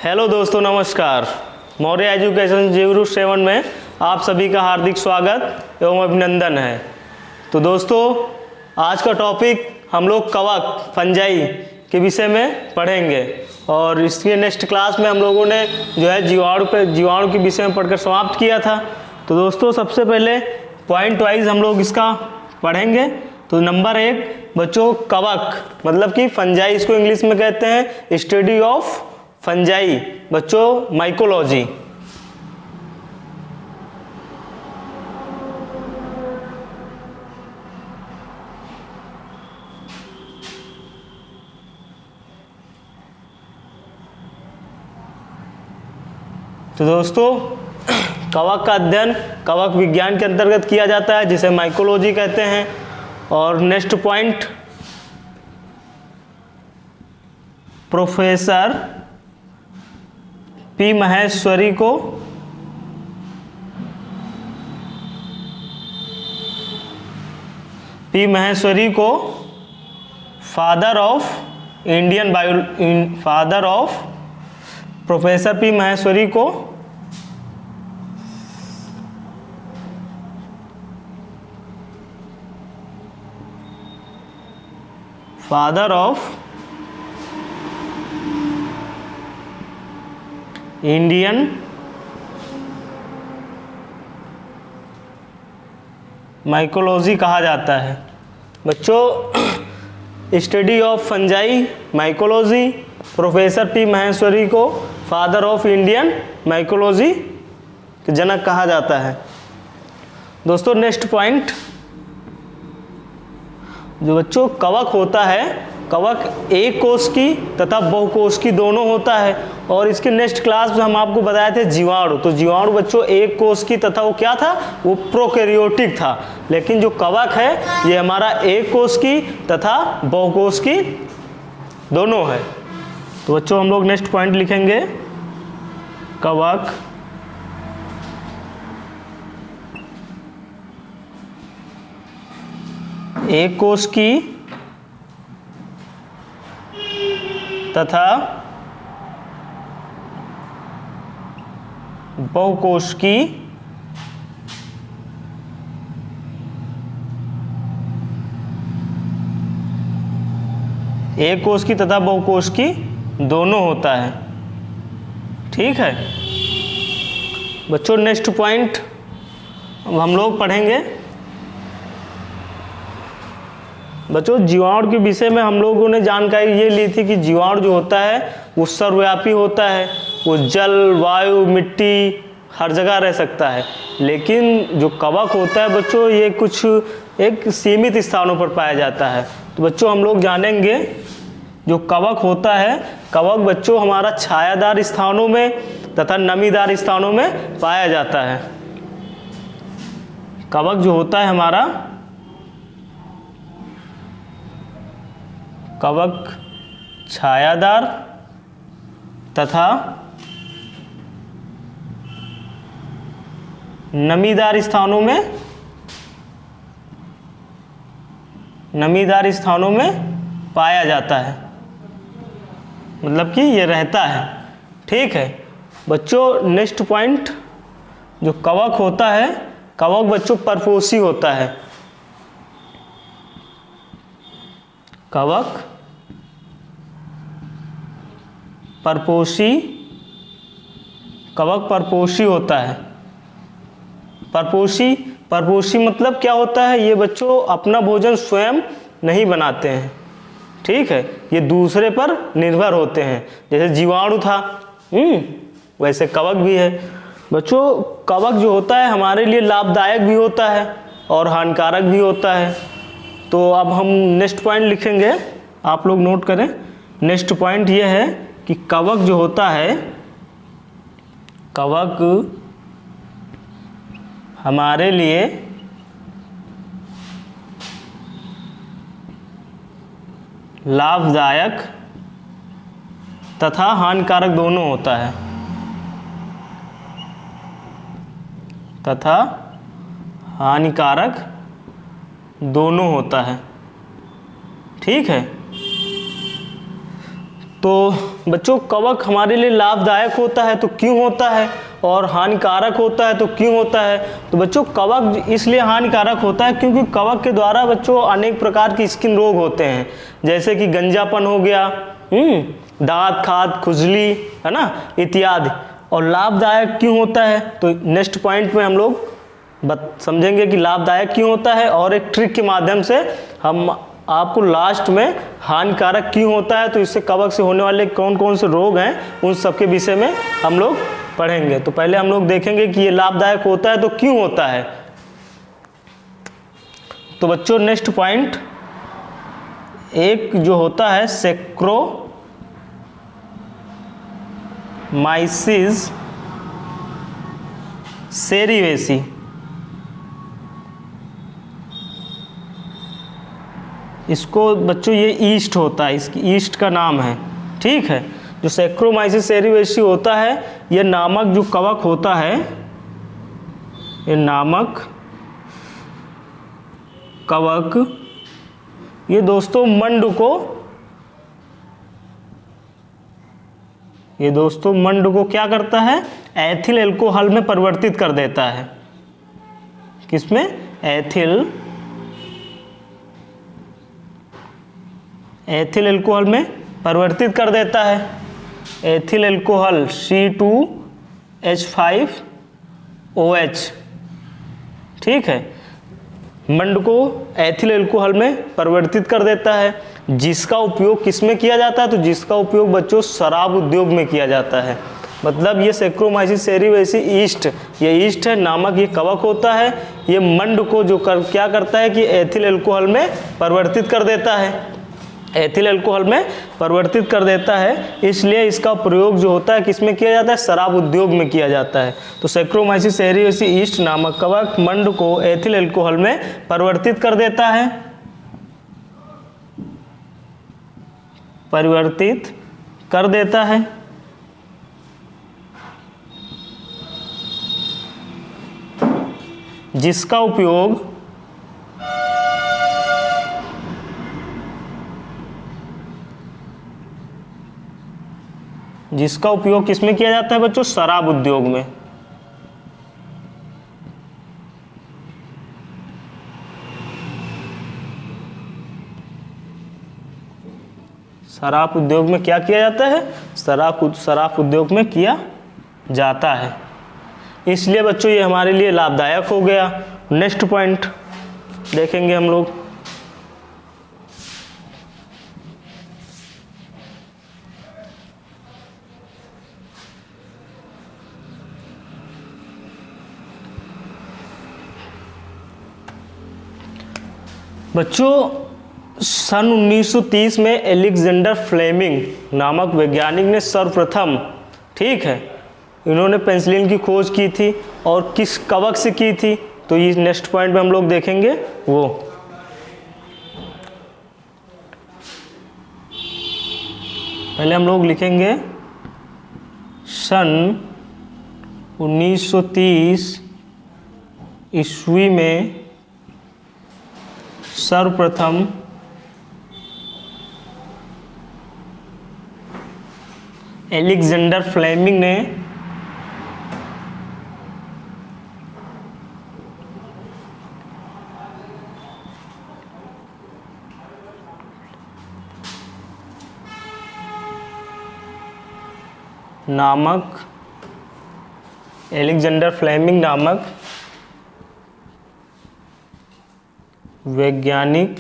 Hello दोस्तों, नमस्कार। Maurya education जीवरू 7 में आप सभी का हार्दिक स्वागत एवं अभिनंदन है। तो दोस्तों, आज का टॉपिक हम लोग कवक फंजाई के विषय में पढ़ेंगे और इसके नेक्स्ट क्लास में हम लोगों ने जो है जीवाणु के विषय में पढ़कर समाप्त किया था। तो दोस्तों, सबसे पहले पॉइंट वाइज हम लोग इसका पढ़ेंगे। तो नंबर 1 बच्चों, कवक मतलब कि फंजाई, इसको इंग्लिश में कहते हैं स्टडी ऑफ फंजाई, बच्चों माइकोलॉजी। तो दोस्तों, कवक का अध्ययन कवक विज्ञान के अंतर्गत किया जाता है, जिसे माइकोलॉजी कहते हैं। और next point, professor P Maheshwari को father of Indian father of professor P Maheshwari को फादर ऑफ इंडियन माइकोलॉजी कहा जाता है। बच्चों, study of fungi mycology, professor P Maheshwari को फादर ऑफ इंडियन माइकोलॉजी के जनक कहा जाता है। दोस्तों, नेक्स्ट पॉइंट, जो बच्चों कवक होता है, कवक एक कोश की तथा बहुकोश की दोनों होता है। और इसके नेक्स्ट क्लास में हम आपको बताए थे जीवाणु। तो जीवाणु बच्चों एक कोश की तथा वो क्या था, वो प्रोकैरियोटिक था। लेकिन जो कवक है ये हमारा एक कोश की तथा बहुकोश की दोनों है। तो बच्चों, हम लोग नेक्स्ट पॉइंट लिखेंगे, कवक एक कोश की तथा बहुकोश की एक कोश की तथा बहुकोश की दोनों होता है। ठीक है बच्चों, नेक्स्ट पॉइंट हम लोग पढ़ेंगे। बच्चों, जीवाणु के विषय में हम लोगों ने जानकारी ये ली थी कि जीवाणु जो होता है वो सर्वव्यापी होता है। वो जल, वायु, मिट्टी हर जगह रह सकता है। लेकिन जो कवक होता है बच्चों, ये कुछ एक सीमित स्थानों पर पाया जाता है। तो बच्चों, हम लोग जानेंगे जो कवक होता है, कवक बच्चों हमारा छायादार स्थानों में तथा नमीदार स्थानों में पाया जाता है। कवक जो होता है हमारा, कवक छायादार तथा नमीदार स्थानों में पाया जाता है, मतलब कि ये रहता है। ठीक है बच्चों, नेक्स्ट पॉइंट, जो कवक होता है, कवक बच्चों परपोषी होता है। कवक परपोषी होता है। परपोषी मतलब क्या होता है, ये बच्चों अपना भोजन स्वयं नहीं बनाते हैं। ठीक है, ये दूसरे पर निर्भर होते हैं। जैसे जीवाणु था, वैसे कवक भी है। बच्चों, कवक जो होता है हमारे लिए लाभदायक भी होता है और हानिकारक भी होता है। तो अब हम नेक्स्ट पॉइंट लिखेंगे, आप लोग नोट करें। नेक्स्ट पॉइंट ये है कि कवक जो होता है, कवक हमारे लिए लाभदायक तथा हानिकारक दोनों होता है, तथा हानिकारक दोनों होता है। ठीक है, तो बच्चों कवक हमारे लिए लाभदायक होता है तो क्यों होता है, और हानिकारक होता है तो क्यों होता है। तो बच्चों कवक इसलिए हानिकारक होता है क्योंकि कवक के द्वारा बच्चों अनेक प्रकार की स्किन रोग होते हैं, जैसे कि गंजापन हो गया, दांत खाद खुजली, है ना, इत्यादि। और लाभदायक क्यों होता है, तो नेक्स्ट पॉइंट में हम लोग समझेंगे कि लाभदायक क्यों होता है, और एक ट्रिक के माध्यम से हम आपको लास्ट में हानिकारक क्यों होता है, तो इससे कवक से होने वाले कौन कौन से रोग हैं उन सब के विषय में हम लोग पढ़ेंगे। तो पहले हम लोग देखेंगे कि ये लाभदायक होता है तो क्यों होता है। तो बच्चों नेक्स्ट पॉइंट एक जो होता है सैक्रोमाइसिस सेरीवेसी, इसको बच्चों ये ईस्ट होता है, इसकी ईस्ट का नाम है, ठीक है। जो सैक्रोमाइसिस सेरीवेसी होता है, ये नामक जो कवक होता है, ये नामक कवक, ये दोस्तों मंड को क्या करता है, एथिल एल्कोहल में परिवर्तित कर देता है। किसमें, एथिल एल्कोहल में परिवर्तित कर देता है। एथिल एल्कोहल C2H5OH, ठीक है, मंड को एथिल एल्कोहल में परिवर्तित कर देता है, जिसका उपयोग किस में किया जाता है, तो जिसका उपयोग बच्चों शराब उद्योग में किया जाता है। मतलब ये सैक्रोमाइसिस सेरीवेसी ईस्ट, ये ईस्ट है नामक ये कवक होता है, ये मंड को क्या करता है कि एथिल एल्कोहल में परिवर्तित कर देता है, एथिल अल्कोहल में परिवर्तित कर देता है। इसलिए इसका प्रयोग जो होता है किसमें किया जाता है, शराब उद्योग में किया जाता है। तो सैक्रोमाइसिस सेरीवेसी ईस्ट नामक कवक मंड को एथिल अल्कोहल में परिवर्तित कर देता है, परिवर्तित कर देता है। जिसका उपयोग किसमें किया जाता है बच्चों, शराब उद्योग में। शराब उद्योग में क्या किया जाता है, शराब उद्योग में किया जाता है। इसलिए बच्चों ये हमारे लिए लाभदायक हो गया। नेक्स्ट पॉइंट देखेंगे हम लोग। बच्चों सन 1930 में एलेक्जेंडर फ्लेमिंग नामक वैज्ञानिक ने सर्वप्रथम, ठीक है, इन्होंने पेनिसिलिन की खोज की थी और किस कवक से की थी, तो ये नेक्स्ट पॉइंट में हम लोग देखेंगे। वो पहले हम लोग लिखेंगे सन 1930 ईस्वी में सर्वप्रथम एलेक्जेंडर फ्लेमिंग ने नामक वैज्ञानिक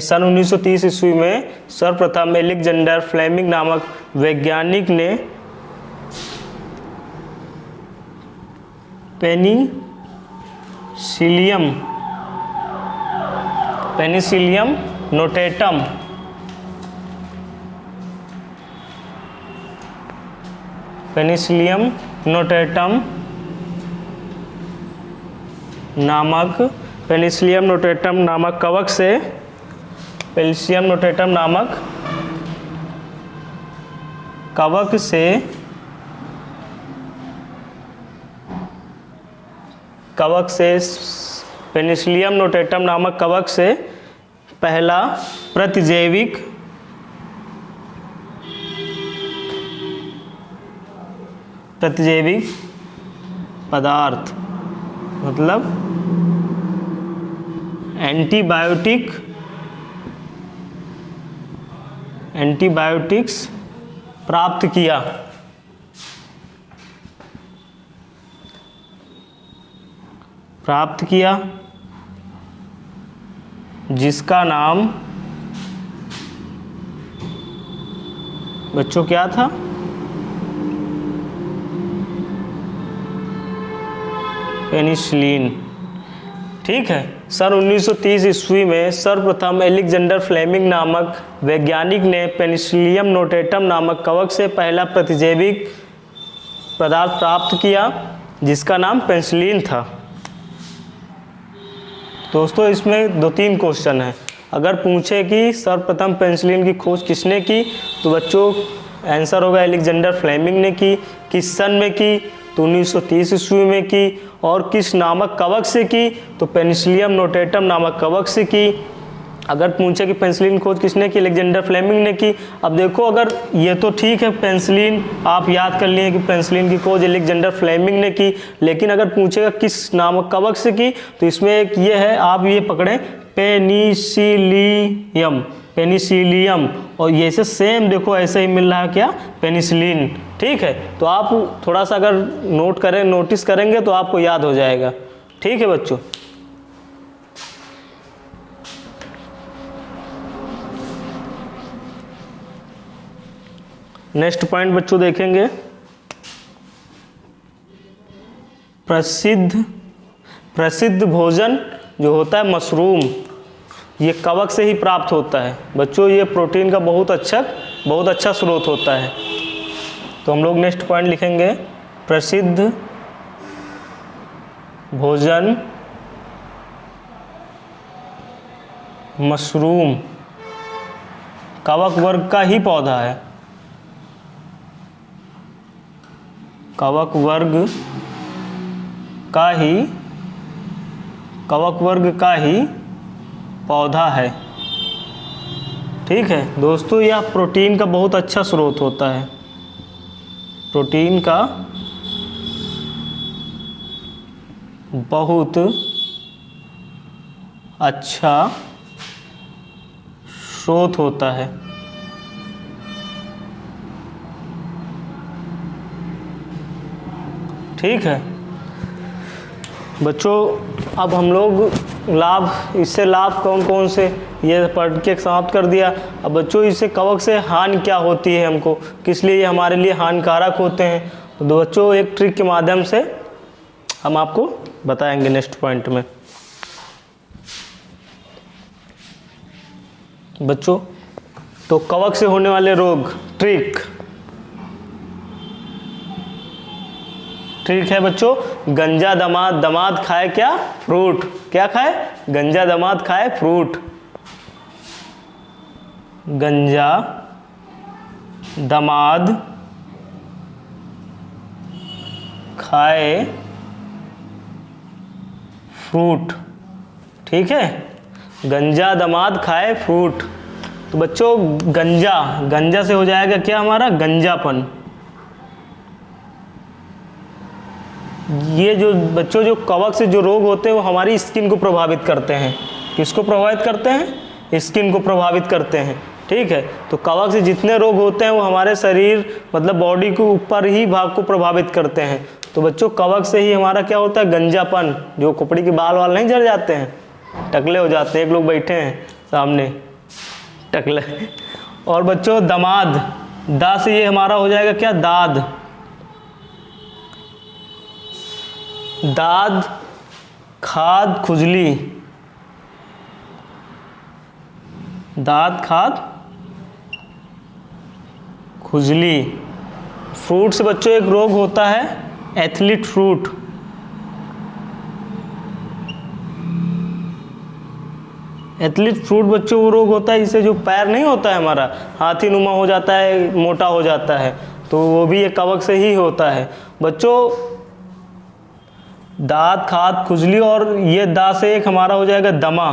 सन 1930 ईस्वी में सर्वप्रथम एलेक्जेंडर फ्लेमिंग नामक वैज्ञानिक ने पेनिसिलियम नोटेटम नामक कवक से पेनिसिलियम नोटेटम नामक कवक से पेनिसिलियम नोटेटम नामक कवक से पहला प्रतिजैविक पदार्थ, मतलब एंटीबायोटिक्स प्राप्त किया, जिसका नाम बच्चों क्या था? पेनिसिलिन। ठीक है। सन 1930 ईस्वी में सर्वप्रथम एलेक्जेंडर फ्लेमिंग नामक वैज्ञानिक ने पेनिसिलियम नोटेटम नामक कवक से पहला प्रतिजैविक पदार्थ प्राप्त किया, जिसका नाम पेनिसिलिन था। दोस्तों इसमें 2-3 क्वेश्चन हैं। अगर पूछे कि सर्वप्रथम पेनिसिलिन की खोज किसने की, तो बच्चों आंसर होगा एलेक्जेंडर फ्लेमिंग ने की। किस सन में की? तो 1930 ईस्वी में की। और किस नामक कवक से की? तो पेनिसिलियम नोटेटम नामक कवक से की। अगर पूछे कि पेनिसिलिन खोज किसने की, एलेक्जेंडर फ्लेमिंग ने की। अब देखो, अगर ये तो ठीक है, पेनिसिलिन आप याद कर लिए कि पेनिसिलिन की खोज एलेक्जेंडर फ्लेमिंग ने की, लेकिन अगर पूछेगा किस नामक कवक से की, तो इसमें एक ये है, आप ये पकड़ें, पेनिसिलियम, और ये से सेम देखो ऐसे ही मिल रहा है क्या? पेनिसिलिन। ठीक है, तो आप थोड़ा सा अगर नोटिस करेंगे तो आपको याद हो जाएगा। ठीक है बच्चों। नेक्स्ट पॉइंट बच्चों देखेंगे, प्रसिद्ध भोजन जो होता है मशरूम, ये कवक से ही प्राप्त होता है। बच्चों ये प्रोटीन का बहुत अच्छा स्रोत होता है। तो हम लोग नेक्स्ट पॉइंट लिखेंगे, प्रसिद्ध भोजन मशरूम कवक वर्ग का ही पौधा है। कवक वर्ग का ही पौधा है। ठीक है दोस्तों, यह प्रोटीन का बहुत अच्छा स्रोत होता है। प्रोटीन का बहुत अच्छा स्रोत होता है। ठीक है बच्चों, अब हम लोग इससे लाभ कौन कौन से ये पढ़ के समाप्त कर दिया। अब बच्चों इससे कवक से हानि क्या होती है, हमको किस लिए ये हमारे लिए हानिकारक होते हैं, तो बच्चों एक ट्रिक के माध्यम से हम आपको बताएंगे नेक्स्ट पॉइंट में। बच्चों तो कवक से होने वाले रोग, ट्रिक है बच्चों, गंजा दमाद खाए क्या? फ्रूट। क्या खाए? गंजा दमाद खाए फ्रूट। गंजा दमाद खाए फ्रूट। ठीक है, गंजा दमाद खाए फ्रूट। तो बच्चों गंजा से हो जाएगा क्या? हमारा गंजापन। ये जो बच्चों जो कवक से जो रोग होते हैं वो हमारी स्किन को प्रभावित करते हैं। किसको प्रभावित करते हैं? स्किन को प्रभावित करते हैं। ठीक है, तो कवक से जितने रोग होते हैं वो हमारे शरीर मतलब बॉडी के ऊपर ही भाग को प्रभावित करते हैं। तो बच्चों कवक से ही हमारा क्या होता है? गंजापन, जो खोपड़ी के बाल नहीं झड़ जाते हैं, टकले हो जाते हैं। एक लोग बैठे हैं सामने टकले। और बच्चों दमाद, दा से ये हमारा हो जाएगा क्या? दाद। दाद खाद खुजली, दाद खाद खुजली। फ्रूट से बच्चों एक रोग होता है एथलीट फ्रूट। एथलीट फ्रूट बच्चों वो रोग होता है जिससे जो पैर नहीं होता है हमारा, हाथी नुमा हो जाता है, मोटा हो जाता है, तो वो भी एक कवक से ही होता है। बच्चों दाद खाद खुजली, और ये दा से एक हमारा हो जाएगा दमा।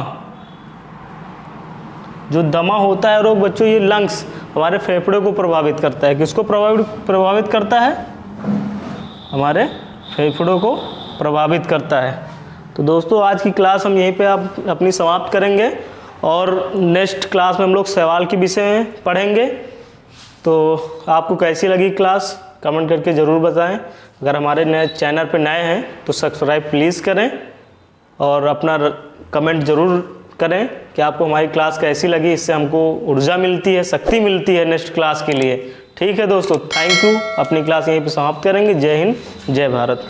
जो दमा होता है रोग बच्चों, ये लंग्स हमारे फेफड़े को प्रभावित करता है। किसको प्रभावित करता है? हमारे फेफड़ों को प्रभावित करता है। तो दोस्तों आज की क्लास हम यहीं पे आप अपनी समाप्त करेंगे और नेक्स्ट क्लास में हम लोग सवाल के विषय में पढ़ेंगे। तो आपको कैसी लगी क्लास कमेंट करके ज़रूर बताएं। अगर हमारे नए चैनल पे नए हैं तो सब्सक्राइब प्लीज़ करें और अपना कमेंट ज़रूर करें कि आपको हमारी क्लास कैसी लगी। इससे हमको ऊर्जा मिलती है, शक्ति मिलती है नेक्स्ट क्लास के लिए। ठीक है दोस्तों, थैंक यू। अपनी क्लास यहीं पे समाप्त करेंगे। जय हिंद, जय भारत।